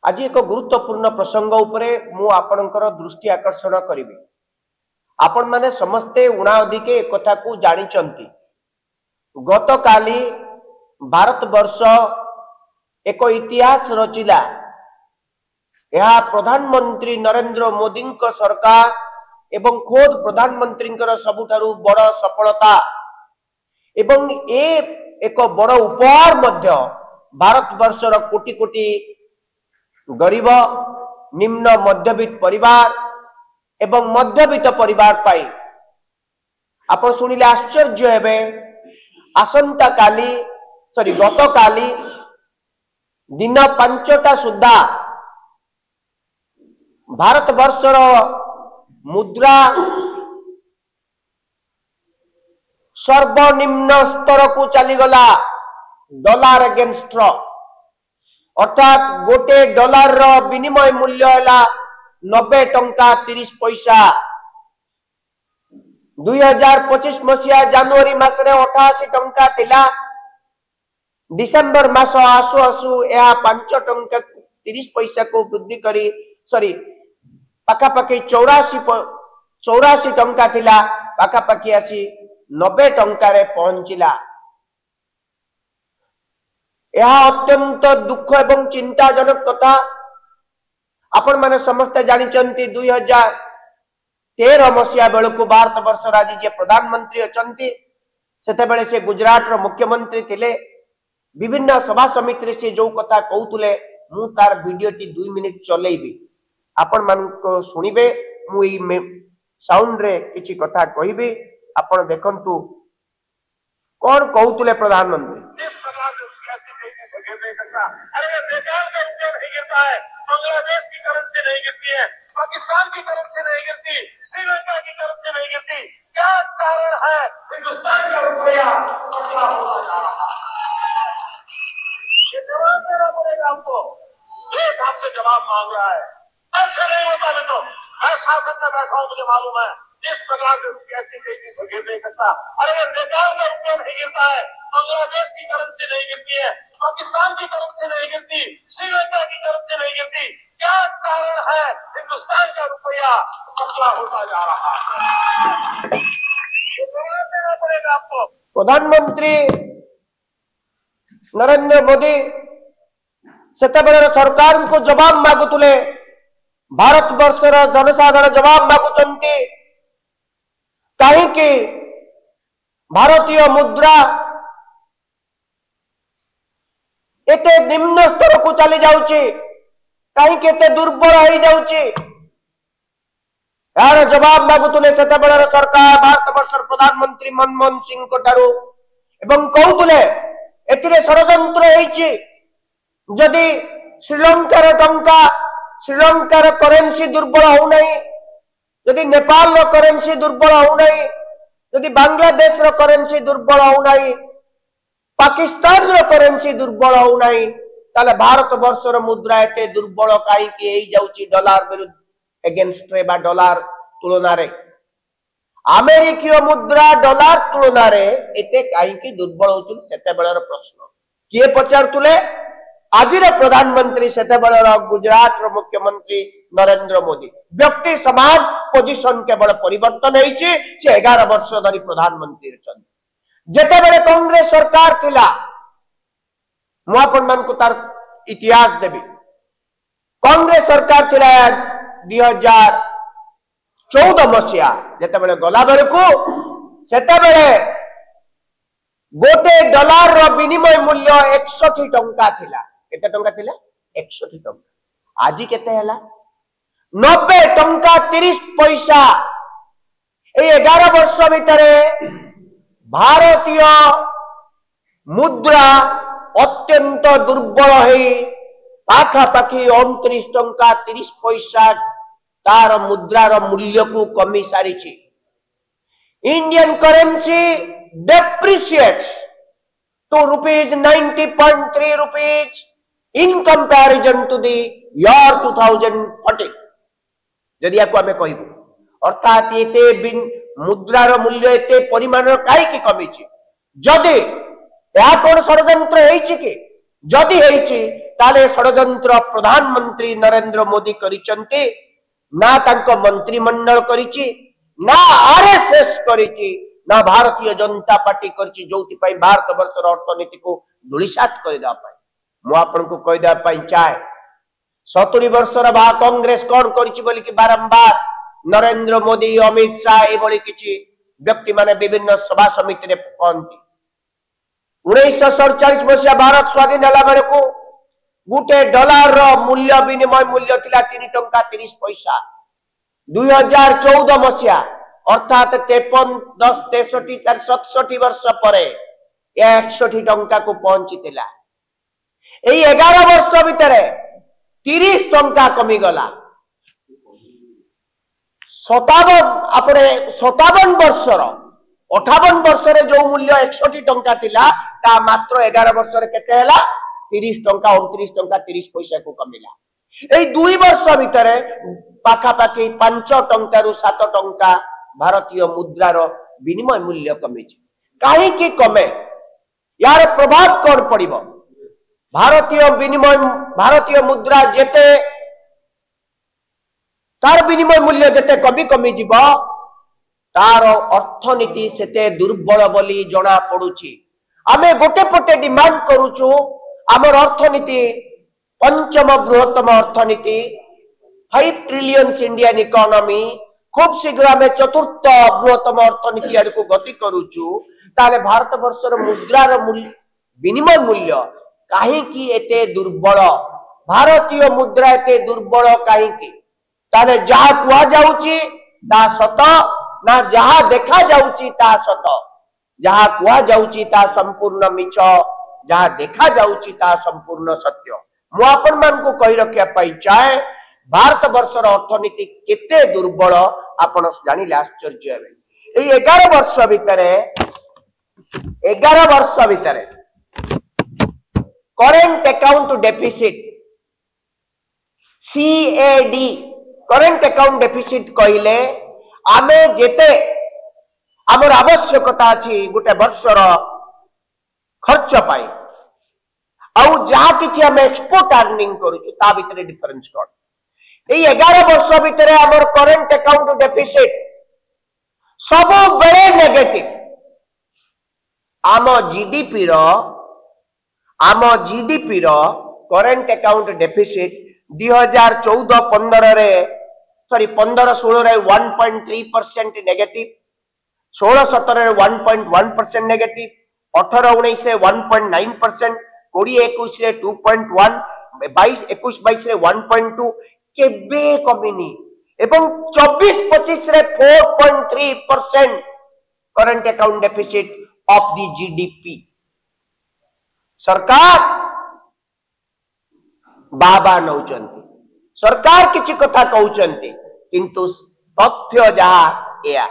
आज एक गुरुत्वपूर्ण प्रसंग उपरे मु आपणकर दृष्टि आकर्षण करी। आपण माने समस्ते उणा अधिके एक कथा को जानिचंती। गत काली भारत वर्ष एक इतिहास रचिला। यह प्रधानमंत्री नरेंद्र मोदी सरकार एवं खोद प्रधानमंत्री सबुठारु बड़ सफलता एवं एक बड़ उपहार मध्य भारत वर्षर कोटी कोटी गरीब निम्न मध्यवित्त परिवार एवं मध्यवित्त परिवार पाई आपण सुनिले आश्चर्य हेबे। आसंता काली गत काली दिन 5टा सुद्धा भारत वर्षर मुद्रा सर्वनिम्न स्तर को चलीगला डॉलर अगेंस्ट, अर्थात गोटे डॉलर रो विनिमय मूल्य है 90 टंका 30 पैसा। 2025 मसीहा जनवरी मासरे 88 टंका थिला। डिसेंबर मास आसु आसु यह 5 टंका 30 पैसा को वृद्धि करी पाखापाखि 84 टंका थिला, पाखापाखि आसी 90 टंका रे पहुंचिला। यह अत्यंत दुख एवं चिंताजनक कथा। आपण माने समस्त जानिचंती 2013 मसीहा बेलू भारत वर्ष आज जे प्रधानमंत्री अचंती सेते बेले से गुजरात रो मुख्यमंत्री थिले। विभिन्न सभा समिति से जो कथा कहतुले मु तार वीडियो टी 2 मिनिट चलेबी, आपण मान को सुनिबे। मु ई साउंड रे किछि कथा कहिबे, आपण देखंतु कौन कहतुले प्रधानमंत्री। इस प्रकार से तेजी से गिर नहीं सकता। अरे बेकार का रुपया नहीं गिरता है, बांग्लादेश की करेंसी नहीं गिरती है, पाकिस्तान की करेंसी नहीं गिरती, श्रीलंका की करेंसी नहीं गिरती। क्या कारण है? हिंदुस्तान का रुपया पतला होता जा रहा है। ये जवाब देना पड़ेगा हमको। देश आपसे जवाब मांग रहा है। ऐसे नहीं होता। मैं शासन में बैठा हूं, मुझे मालूम है इस प्रकार से रुपया इतनी तेजी से गिर नहीं सकता। अरे बेकार का रुपया नहीं गिरता है, बांग्लादेश की करेंसी नहीं गिरती है, पाकिस्तान की करेंसी नहीं गिरती, श्रीलंका की करेंसी नहीं गिरती। क्या कारण है? हिंदुस्तान का रुपया पतला होता जा रहा है। जवाब देना पड़ेगा आपको। प्रधानमंत्री नरेंद्र मोदी सेतेबेले सरकार को जवाब मागुतुले। भारत वर्षर जनसाधारण जवाब मागुचंती कहीं भारतीय मुद्रा एते निम्न स्तर को चली जाउची, कहीं एते दुर्बल हो जाउची। यार जवाब मागुतुले सेतेबेले सरकार भारत वर्षर प्रधानमंत्री मनमोहन सिंह को ठारू एवं कहतुले एथिरे षड़यंत्र होईची। जदि श्रीलंकार टंका श्रीलंकार करेंसी दुर्बल हो नहीं, यदि नेपाल रो करेंसी दुर्बल हो नहीं, यदि बांग्लादेश रो करेंसी दुर्बल हो नहीं, पाकिस्तान रो करेंसी दुर्बल हो नहीं, ताले भारत वर्षर मुद्रा एते दुर्बल काई कि एई जाउची डॉलर विरुद्ध अगेंस्ट रे बा डॉलर तुलना रे। अमेरिकीय मुद्रा डॉलर तुलना रे एते काई कि दुर्बल होची सेते बेलर प्रश्न किए पचारतुले आजिर प्रधानमंत्री सेतेबेलर गुजरात रो मुख्यमंत्री नरेंद्र मोदी। व्यक्ति समान पोजिशन केवल परिवर्तन होईची, से 11 वर्ष धरी प्रधानमंत्री अछन। जेतेबेले कांग्रेस सरकार थिला, मु आपन मान को तार इतिहास देबी। कांग्रेस सरकार थिला 2014 मसीहा जेतेबेले गला बेलको सेतेबेले गोटे डॉलर रो विनिमय मूल्य 61 टंका थिला। केते टंका थिला? 61 टंका। आज केते हैला? 90 टंका 30 पैसा। ए 11 वर्ष भितरे भारतीय मुद्रा अत्यंत दुर्बल है। पाखापाखि 29 टंका 30 पैसा तार मुद्रार मूल्य को कमी सारी। Indian currency depreciates to rupees 90.3 rupees in comparison to the year 2014। यदि आपको हमें कहबो अर्थात एते मुद्रार मूल्य एते परिमाण काई कि कमी छी। जदि या कोन षड़यंत्र होईछि कि जदि हेइछि ताले षडयंत्र प्रधानमंत्री नरेंद्र मोदी करिसंती ना तांको मंत्रिमंडल करिछि ना आरएसएस करिछि ना भारतीय जनता पार्टी करिछि जोथि पई भारत वर्षर अर्थनीति को धुलिसात कर देबा पई मु आपन को कहि देबा पई चाहे 70 वर्षर बा कांग्रेस कोन करिछि बोली कि बारंबार नरेंद्र मोदी अमित शाह ए बोली किछि व्यक्ति माने विभिन्न सभा समिति रे कहंती 1947 मसिया भारत स्वाधीन हला बेले को गुटे डॉलर रो मूल्य विनिमय मूल्य थिला 3 टंका 30 पैसा 2014 मसिया अर्थात 53 10 63 67 वर्ष परे 61 टंका को पहुंचीतिला एई 11 वर्ष भितरे 30 टंका कमी गला 57 अपने 57 वर्षर 58 वर्षरे जो मूल्य 61 टंका थिला ता मात्र 11 वर्षरे केते हला 30 टंका 29 टंका 30 पैसा को कमिला एई 2 वर्ष भितरे पाखा पाखी 5 टंका रु 7 टंका भारतीय मुद्रार विनिमय मूल्य कमी कहीं की कमे यार प्रभाव कौन पड़िबो भारतीय मुद्रा जेते तार विनिमय मूल्य जेते कमी कमी जीवो तार अर्थनीति सेते दुर्बल बोली जना पड़ुची आमे गोटे पटे डिमांड करूचु आमर अर्थनीति पंचम बृहत्तम अर्थनीति 5 ट्रिलियन इंडियन इकोनॉमी खूब शीघ्र आम चतुर्थ बृहत्तम अर्थनीति आड़ को गति करूचु ताले भारत वर्षर मुद्रार विनिमय मूल्य कहीं एते दुर्बल भारतीय मुद्रा एते दुर्बल कहीं ताले जहा कुआ जाउची ता सत ना जहा देखा जाउची ता सत जहा कुआ जाउची ता संपूर्ण मिछ जहा देखा जाउची ता संपूर्ण सत्य मु आपन मान को कहि रखिया पाई चाहे भारत वर्षर अर्थनीति केते दुर्बल आपण जानिले आश्चर्य हेबे एई 11 वर्ष भितरे current account deficit CAD current account deficit कहिले आमे जेते हमर आवश्यकता अछि गुटे वर्षर खर्च पाई आउ जहा किछि हम एक्सपोर्ट अर्निंग करूछु ता भितरे डिफरेंस कोन एई 11 वर्ष भितरे हमर करेंट अकाउंट डेफिसिट सब बेले नेगेटिव आम जीडीपी रो करेंट अकाउंट डेफिसिट 2014-15 रे सॉरी 15-16 रे 1.3% नेगेटिव 16-17 रे 1.1% नेगेटिव 18-19 रे 1.9% 20-21 रे 2.1 22-21 रे 1.2 केबे कमिनी एवं 24-25 रे 4.3% current account deficit of the GDP सरकार बाबा नौचंती सरकार किछि कथा कहउचंती किंतु तथ्य जहा एया